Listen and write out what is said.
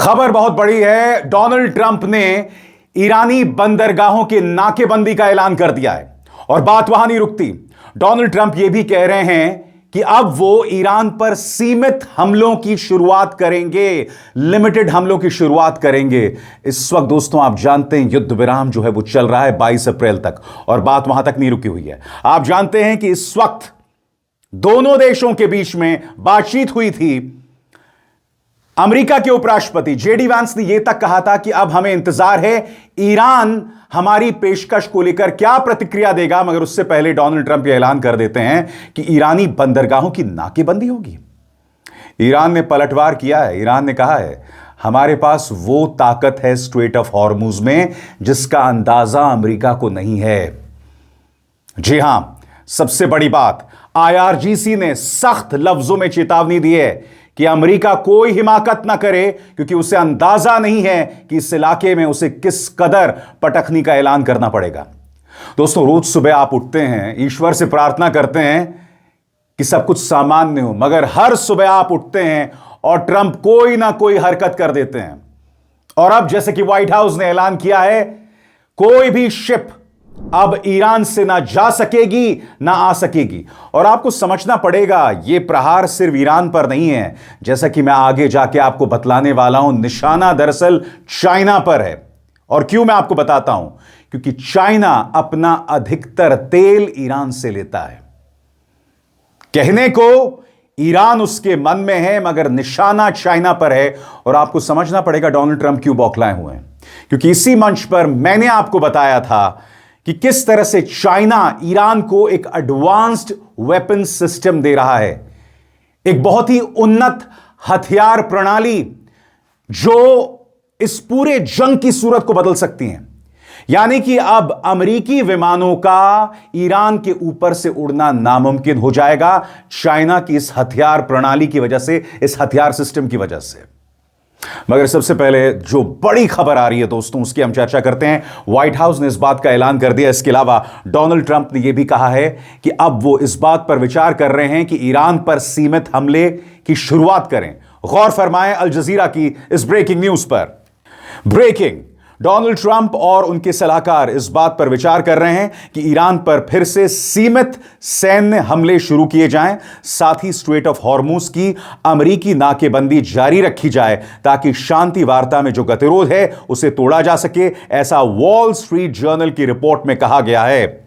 खबर बहुत बड़ी है। डोनाल्ड ट्रंप ने ईरानी बंदरगाहों की नाकेबंदी का ऐलान कर दिया है और बात वहां नहीं रुकती। डोनाल्ड ट्रंप यह भी कह रहे हैं कि अब वो ईरान पर सीमित हमलों की शुरुआत करेंगे, लिमिटेड हमलों की शुरुआत करेंगे। इस वक्त दोस्तों आप जानते हैं युद्ध विराम जो है वो चल रहा है 22 अप्रैल तक और बात वहां तक नहीं रुकी हुई है। आप जानते हैं कि इस वक्त दोनों देशों के बीच में बातचीत हुई थी। अमेरिका के उपराष्ट्रपति जेडी वांस ने यह तक कहा था कि अब हमें इंतजार है ईरान हमारी पेशकश को लेकर क्या प्रतिक्रिया देगा, मगर उससे पहले डोनाल्ड ट्रंप यह ऐलान कर देते हैं कि ईरानी बंदरगाहों की नाकेबंदी होगी। ईरान ने पलटवार किया है। ईरान ने कहा है हमारे पास वो ताकत है स्ट्रेट ऑफ हॉर्मुज में जिसका अंदाजा अमेरिका को नहीं है। जी हां, सबसे बड़ी बात, आईआरजीसी ने सख्त लफ्जों में चेतावनी दी है कि अमेरिका कोई हिमाकत ना करे, क्योंकि उसे अंदाजा नहीं है कि इस इलाके में उसे किस कदर पटखनी का ऐलान करना पड़ेगा। दोस्तों, रोज सुबह आप उठते हैं, ईश्वर से प्रार्थना करते हैं कि सब कुछ सामान्य हो, मगर हर सुबह आप उठते हैं और ट्रंप कोई ना कोई हरकत कर देते हैं। और अब जैसे कि व्हाइट हाउस ने ऐलान किया है, कोई भी शिप अब ईरान से ना जा सकेगी ना आ सकेगी। और आपको समझना पड़ेगा यह प्रहार सिर्फ ईरान पर नहीं है, जैसा कि मैं आगे जाके आपको बतलाने वाला हूं। निशाना दरअसल चाइना पर है। और क्यों, मैं आपको बताता हूं। क्योंकि चाइना अपना अधिकतर तेल ईरान से लेता है। कहने को ईरान उसके मन में है, मगर निशाना चाइना पर है। और आपको समझना पड़ेगा डोनाल्ड ट्रंप क्यों बौखलाए हुए हैं। क्योंकि इसी मंच पर मैंने आपको बताया था कि किस तरह से चाइना ईरान को एक एडवांस्ड वेपन सिस्टम दे रहा है, एक बहुत ही उन्नत हथियार प्रणाली जो इस पूरे जंग की सूरत को बदल सकती है। यानी कि अब अमेरिकी विमानों का ईरान के ऊपर से उड़ना नामुमकिन हो जाएगा, चाइना की इस हथियार प्रणाली की वजह से, इस हथियार सिस्टम की वजह से। मगर सबसे पहले जो बड़ी खबर आ रही है दोस्तों, उसकी हम चर्चा करते हैं। व्हाइट हाउस ने इस बात का ऐलान कर दिया। इसके अलावा डोनाल्ड ट्रंप ने यह भी कहा है कि अब वो इस बात पर विचार कर रहे हैं कि ईरान पर सीमित हमले की शुरुआत करें। गौर फरमाएं अल जजीरा की इस ब्रेकिंग न्यूज पर। ब्रेकिंग, डोनाल्ड ट्रंप और उनके सलाहकार इस बात पर विचार कर रहे हैं कि ईरान पर फिर से सीमित सैन्य हमले शुरू किए जाएं, साथ ही स्ट्रेट ऑफ हॉर्मुज की अमेरिकी नाकेबंदी जारी रखी जाए ताकि शांति वार्ता में जो गतिरोध है उसे तोड़ा जा सके। ऐसा वॉल स्ट्रीट जर्नल की रिपोर्ट में कहा गया है।